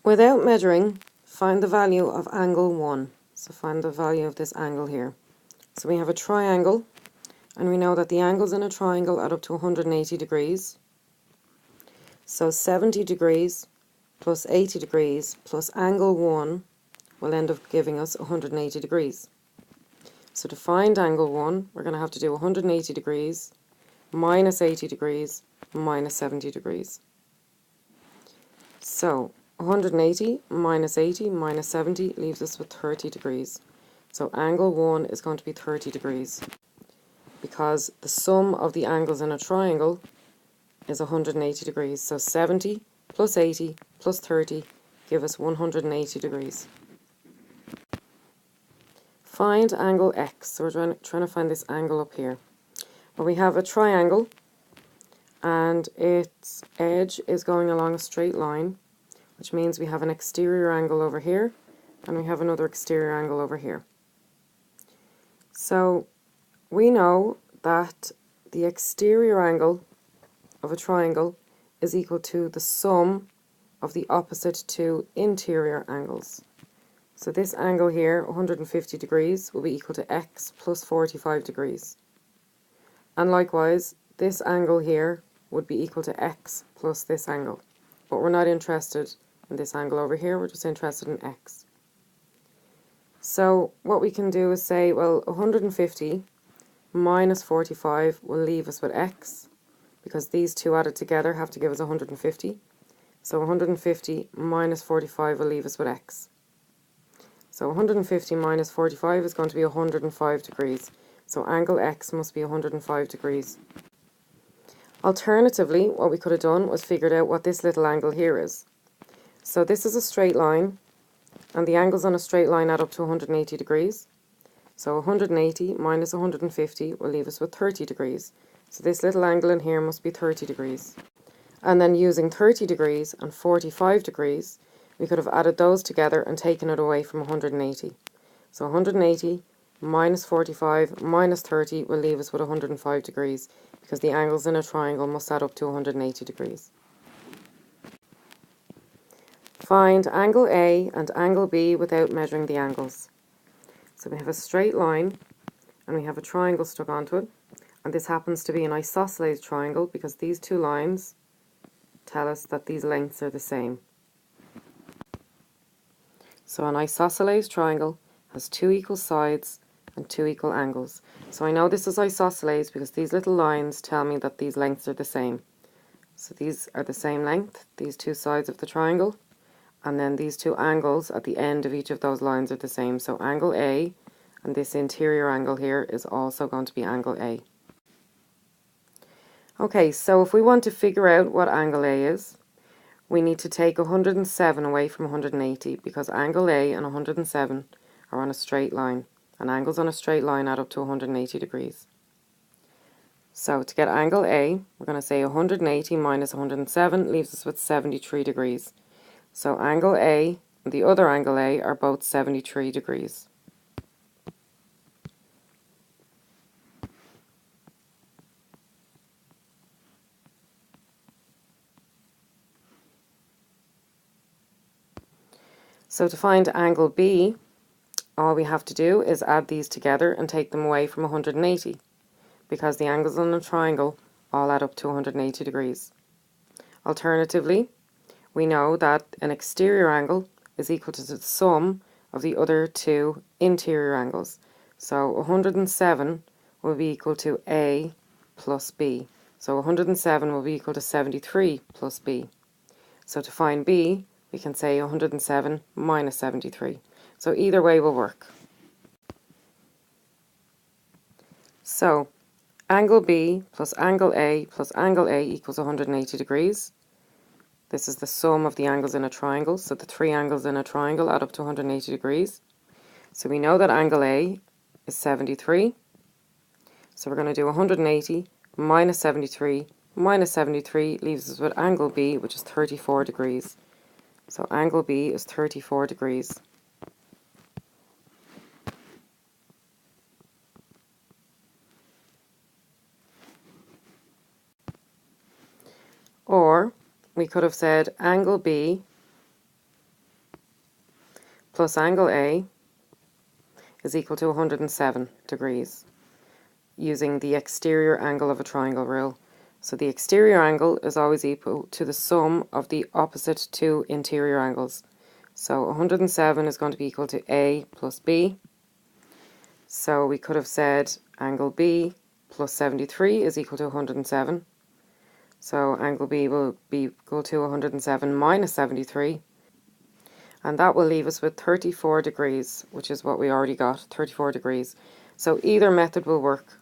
Without measuring, find the value of angle 1. So find the value of this angle here. So we have a triangle, and we know that the angles in a triangle add up to 180 degrees. So 70 degrees plus 80 degrees plus angle 1 will end up giving us 180 degrees. So to find angle 1, we're going to have to do 180 degrees minus 80 degrees minus 70 degrees. So 180 minus 80 minus 70 leaves us with 30 degrees. So angle 1 is going to be 30 degrees because the sum of the angles in a triangle is 180 degrees. So 70 plus 80 plus 30 give us 180 degrees. Find angle x. So we're trying to find this angle up here. Well, we have a triangle and its edge is going along a straight line, which means we have an exterior angle over here and we have another exterior angle over here. So we know that the exterior angle of a triangle is equal to the sum of the opposite two interior angles. So this angle here, 150 degrees, will be equal to x plus 45 degrees. And likewise, this angle here would be equal to x plus this angle. But we're not interested in this angle over here, we're just interested in x. So what we can do is say, well, 150 minus 45 will leave us with x, because these two added together have to give us 150. So 150 minus 45 will leave us with x. So 150 minus 45 is going to be 105 degrees. So angle x must be 105 degrees. Alternatively, what we could have done was figured out what this little angle here is. So this is a straight line, and the angles on a straight line add up to 180 degrees. So 180 minus 150 will leave us with 30 degrees. So this little angle in here must be 30 degrees. And then using 30 degrees and 45 degrees, we could have added those together and taken it away from 180. So 180 minus 45 minus 30 will leave us with 105 degrees, because the angles in a triangle must add up to 180 degrees. Find angle A and angle B without measuring the angles. So we have a straight line and we have a triangle stuck onto it, and this happens to be an isosceles triangle because these two lines tell us that these lengths are the same. So an isosceles triangle has two equal sides and two equal angles. So I know this is isosceles because these little lines tell me that these lengths are the same. So these are the same length, these two sides of the triangle, and then these two angles at the end of each of those lines are the same. So angle A and this interior angle here is also going to be angle A. Okay, so if we want to figure out what angle A is, we need to take 107 away from 180 because angle A and 107 are on a straight line, and angles on a straight line add up to 180 degrees. So to get angle A, we're going to say 180 minus 107 leaves us with 73 degrees. So angle A and the other angle A are both 73 degrees. So to find angle B, all we have to do is add these together and take them away from 180, because the angles on a triangle all add up to 180 degrees. Alternatively, we know that an exterior angle is equal to the sum of the other two interior angles. So 107 will be equal to A plus B. So 107 will be equal to 73 plus B. So to find B, we can say 107 minus 73. So either way will work. So angle B plus angle A equals 180 degrees. This is the sum of the angles in a triangle. So the three angles in a triangle add up to 180 degrees. So we know that angle A is 73. So we're going to do 180 minus 73. Minus 73 leaves us with angle B, which is 34 degrees. So angle B is 34 degrees. Or we could have said angle B plus angle A is equal to 107 degrees, using the exterior angle of a triangle rule. So the exterior angle is always equal to the sum of the opposite two interior angles. So 107 is going to be equal to A plus B. So we could have said angle B plus 73 is equal to 107. So angle B will be equal to 107 minus 73. And that will leave us with 34 degrees, which is what we already got, 34 degrees. So either method will work.